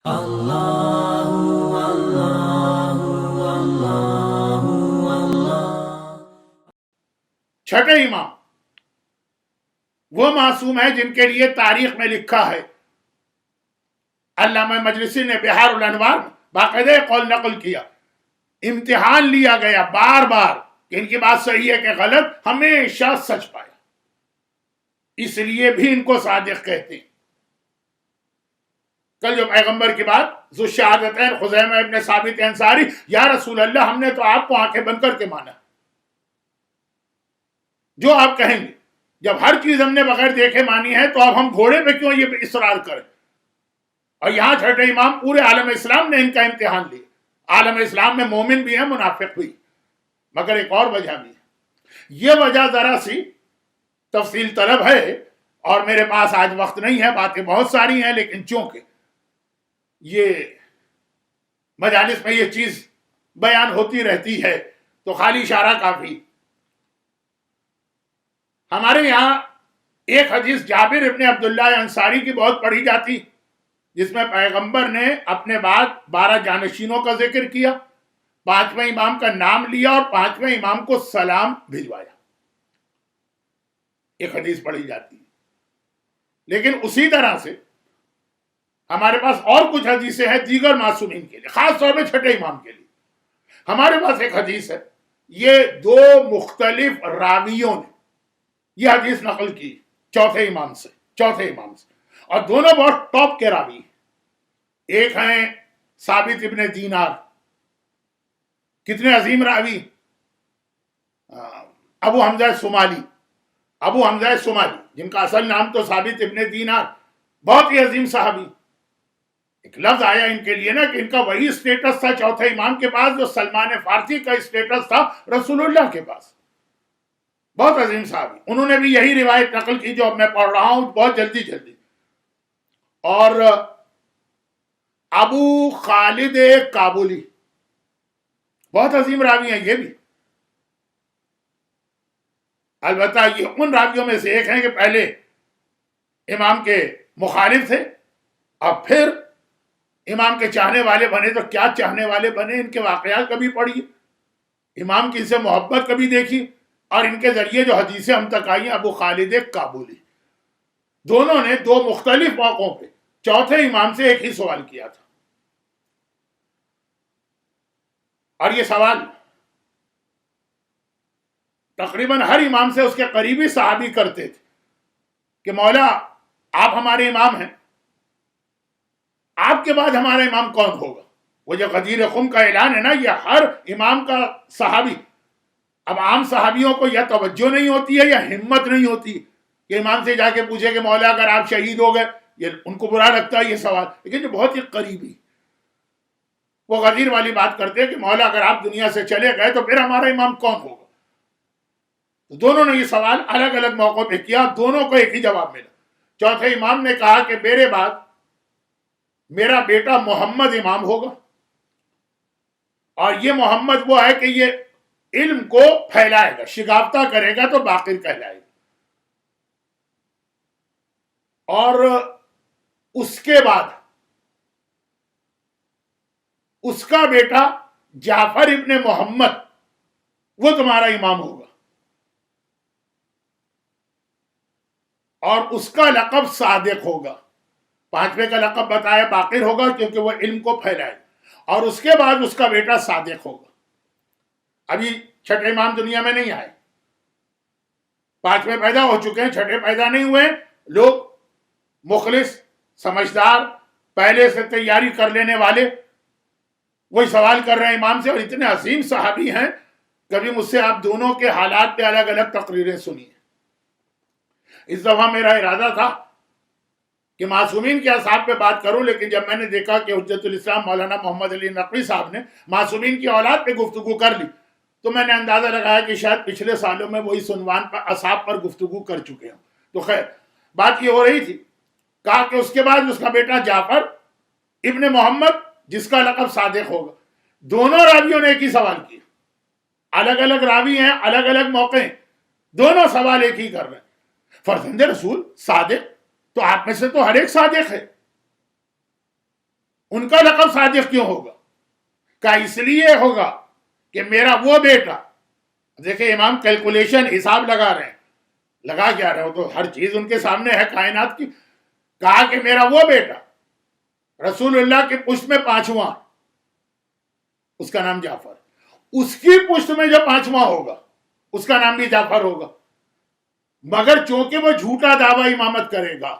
اللہ اللہ اللہ اللہ۔ چھٹے امام وہ معصوم ہے جن کے لیے تاریخ میں لکھا ہے، علامہ مجلسی نے بہار الانوار میں باقاعدہ قول نقل کیا، امتحان لیا گیا بار بار کہ ان کی بات صحیح ہے کہ غلط، ہمیشہ سچ پایا، اس لیے بھی ان کو صادق کہتے ہیں۔ کل جو پیغمبر کی بات ذو الشہادتین خزیمہ ابن ثابت انصاری، یا رسول اللہ ہم نے تو آپ کو آنکھیں بند کر کے مانا، جو آپ کہیں گے، جب ہر چیز ہم نے بغیر دیکھے مانی ہے تو اب ہم گھوڑے پہ کیوں یہ اصرار کریں؟ اور یہاں چھٹے امام پورے عالم اسلام نے ان کا امتحان لیا، عالم اسلام میں مومن بھی ہیں منافق بھی، مگر ایک اور وجہ بھی ہے۔ یہ وجہ ذرا سی تفصیل طلب ہے اور میرے پاس آج وقت نہیں ہے، باتیں بہت ساری ہیں، لیکن چونکہ یہ مجالس میں یہ چیز بیان ہوتی رہتی ہے تو خالی اشارہ کافی۔ ہمارے یہاں ایک حدیث جابر ابن عبداللہ انصاری کی بہت پڑھی جاتی، جس میں پیغمبر نے اپنے بعد 12 جانشینوں کا ذکر کیا، 5ویں امام کا نام لیا اور 5ویں امام کو سلام بھجوایا، ایک حدیث پڑھی جاتی ہے۔ لیکن اسی طرح سے ہمارے پاس اور کچھ حدیثیں ہیں دیگر معصومین کے لیے، خاص طور پہ چھٹے امام کے لیے۔ ہمارے پاس ایک حدیث ہے، یہ 2 مختلف راویوں نے یہ حدیث نقل کی چوتھے امام سے، اور دونوں بہت ٹاپ کے راوی ہیں۔ ایک ہیں ثابت ابن دینار، کتنے عظیم راوی، ابو حمزہ سمالی، جن کا اصل نام تو ثابت ابن دینار، بہت ہی عظیم صحابی۔ ایک لفظ آیا ان کے لیے نا کہ ان کا وہی اسٹیٹس تھا چوتھے امام کے پاس جو سلمان فارسی کا اسٹیٹس تھا رسول اللہ کے پاس، بہت عظیم صحابی۔ انہوں نے بھی یہی روایت نقل کی جو اب میں پڑھ رہا ہوں بہت جلدی۔ اور ابو خالد کابلی بہت عظیم راوی ہیں یہ بھی، البتہ یہ ان راویوں میں سے ایک ہیں کہ پہلے امام کے مخالف تھے اور پھر امام کے چاہنے والے بنے، تو کیا چاہنے والے بنے، ان کے واقعات کبھی پڑھیے، امام کی ان سے محبت کبھی دیکھی، اور ان کے ذریعے جو حدیثیں ہم تک آئی ہیں۔ ابو خالد کابلی دونوں نے 2 مختلف موقعوں پہ چوتھے امام سے ایک ہی سوال کیا تھا، اور یہ سوال تقریباً ہر امام سے اس کے قریبی صحابی کرتے تھے کہ مولا آپ ہمارے امام ہیں، آپ کے بعد ہمارا امام کون ہوگا؟ وہ جو غدیر خم کا اعلان ہے نا، یہ ہر امام کا صحابی، اب عام صحابیوں کو یا توجہ نہیں ہوتی ہے یا ہمت نہیں ہوتی کہ امام سے جا کے پوچھے کہ مولا اگر آپ شہید ہو گئے، یہ ان کو برا لگتا ہے یہ سوال، لیکن جو بہت ہی قریبی وہ غدیر والی بات کرتے ہیں کہ مولا اگر آپ دنیا سے چلے گئے تو پھر ہمارا امام کون ہوگا؟ تو دونوں نے یہ سوال الگ الگ موقعوں پہ کیا، دونوں کو ایک ہی جواب ملا۔ چوتھے امام نے کہا کہ میرے بعد میرا بیٹا محمد امام ہوگا، اور یہ محمد وہ ہے کہ یہ علم کو پھیلائے گا، شگافتہ کرے گا تو باقر کہلائے گا، اور اس کے بعد اس کا بیٹا جعفر ابن محمد وہ تمہارا امام ہوگا، اور اس کا لقب صادق ہوگا۔ 5ویں کا لقب بتایا باقر ہوگا کیونکہ وہ علم کو پھیلائے، اور اس کے بعد اس کا بیٹا صادق ہوگا۔ ابھی چھٹے امام دنیا میں نہیں آئے، 5ویں پیدا ہو چکے ہیں، چھٹے پیدا نہیں ہوئے۔ لوگ مخلص، سمجھدار، پہلے سے تیاری کر لینے والے وہی سوال کر رہے ہیں امام سے، اور اتنے عظیم صحابی ہیں، کبھی مجھ سے آپ دونوں کے حالات پہ الگ الگ تقریریں سنیے۔ اس دفعہ میرا ارادہ تھا کہ معصومین کے اصحاب پہ بات کروں، لیکن جب میں نے دیکھا کہ حجت الاسلام مولانا محمد علی نقوی صاحب نے معصومین کی اولاد پہ گفتگو کر لی، تو میں نے اندازہ لگایا کہ شاید پچھلے سالوں میں وہی عنوان پر اصحاب پر گفتگو کر چکے ہوں۔ تو خیر بات یہ ہو رہی تھی، کہا کہ اس کے بعد اس کا بیٹا جعفر ابن محمد جس کا لقب صادق ہوگا۔ دونوں راویوں نے ایک ہی سوال کیا، الگ الگ راوی ہیں، الگ الگ موقع ہیں، دونوں سوال ایک ہی کر رہے ہیں، فرزند رسول صادق، تو آپ میں سے تو ہر ایک صادق ہے، ان کا لقب صادق کیوں ہوگا؟ کہ اس لیے ہوگا کہ میرا وہ بیٹا، دیکھیں امام کیلکولیشن حساب لگا رہے ہیں، لگا کیا رہے ہو تو ہر چیز ان کے سامنے ہے کائنات کی. کہا کہ میرا وہ بیٹا رسول اللہ کی پشت میں 5واں، اس کا نام جعفر، اس کی پشت میں جو 5واں ہوگا اس کا نام بھی جعفر ہوگا، مگر چونکہ وہ جھوٹا دعویٰ امامت کرے گا.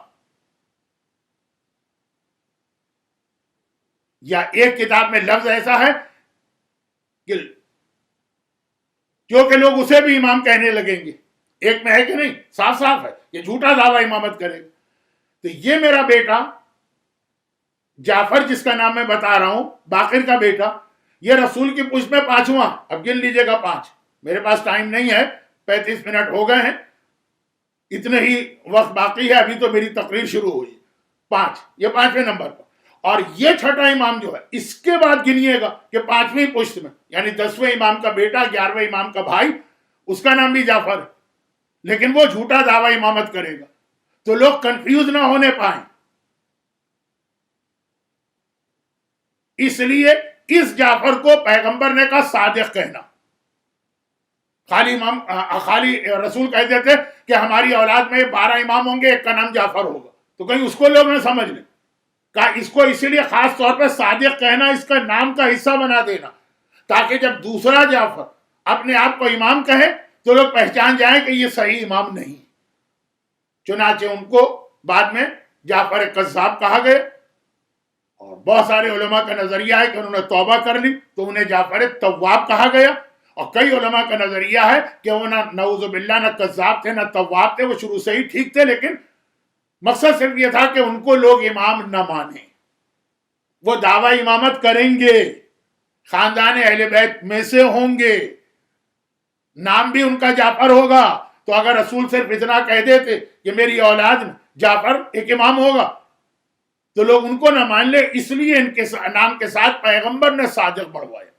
یا ایک کتاب میں لفظ ایسا ہے کہ کیونکہ لوگ اسے بھی امام کہنے لگیں گے، ایک میں ہے کہ نہیں، صاف صاف ہے کہ جھوٹا دعویٰ امامت کرے گا. تو یہ میرا بیٹا جعفر جس کا نام میں بتا رہا ہوں، باقر کا بیٹا، یہ رسول کی پشت میں 5واں. اب گن لیجئے گا 5، میرے پاس ٹائم نہیں ہے، 35 منٹ ہو گئے ہیں، اتنے ہی وقت باقی ہے، ابھی تو میری تقریر شروع ہوئی. 5، یہ 5ویں نمبر پر. اور یہ چھٹا امام جو ہے اس کے بعد گنیے گا کہ 5ویں پشت میں، یعنی 10ویں امام کا بیٹا، 11ویں امام کا بھائی، اس کا نام بھی جعفر ہے، لیکن وہ جھوٹا دعویٰ امامت کرے گا. تو لوگ کنفیوز نہ ہونے پائیں، اس لیے اس جعفر کو پیغمبر نے کہا صادق کہنا. خالی رسول کہتے تھے کہ ہماری اولاد میں 12 امام ہوں گے، ایک کا نام جعفر ہوگا، تو کہیں اس کو لوگ نہ سمجھ لیں. کہا اس کو اسی لیے خاص طور پہ صادق کہنا، اس کا نام کا حصہ بنا دینا، تاکہ جب دوسرا جعفر اپنے آپ کو امام کہے تو لوگ پہچان جائیں کہ یہ صحیح امام نہیں. چنانچہ ان کو بعد میں جعفر کذاب کہا گیا، اور بہت سارے علماء کا نظریہ ہے کہ انہوں نے توبہ کر لی تو انہیں جعفر تواب کہا گیا. اور کئی علماء کا نظریہ ہے کہ وہ نہ نعوذ باللہ نہ کذاب تھے نہ تواب تھے، وہ شروع سے ہی ٹھیک تھے، لیکن مقصد صرف یہ تھا کہ ان کو لوگ امام نہ مانیں. وہ دعویٰ امامت کریں گے، خاندان اہل بیت میں سے ہوں گے، نام بھی ان کا جعفر ہوگا. تو اگر رسول صرف اتنا کہہ دیتے کہ میری اولاد میں جعفر ایک امام ہوگا تو لوگ ان کو نہ مان لے، اس لیے ان کے نام کے ساتھ پیغمبر نے صادق بڑھوایا.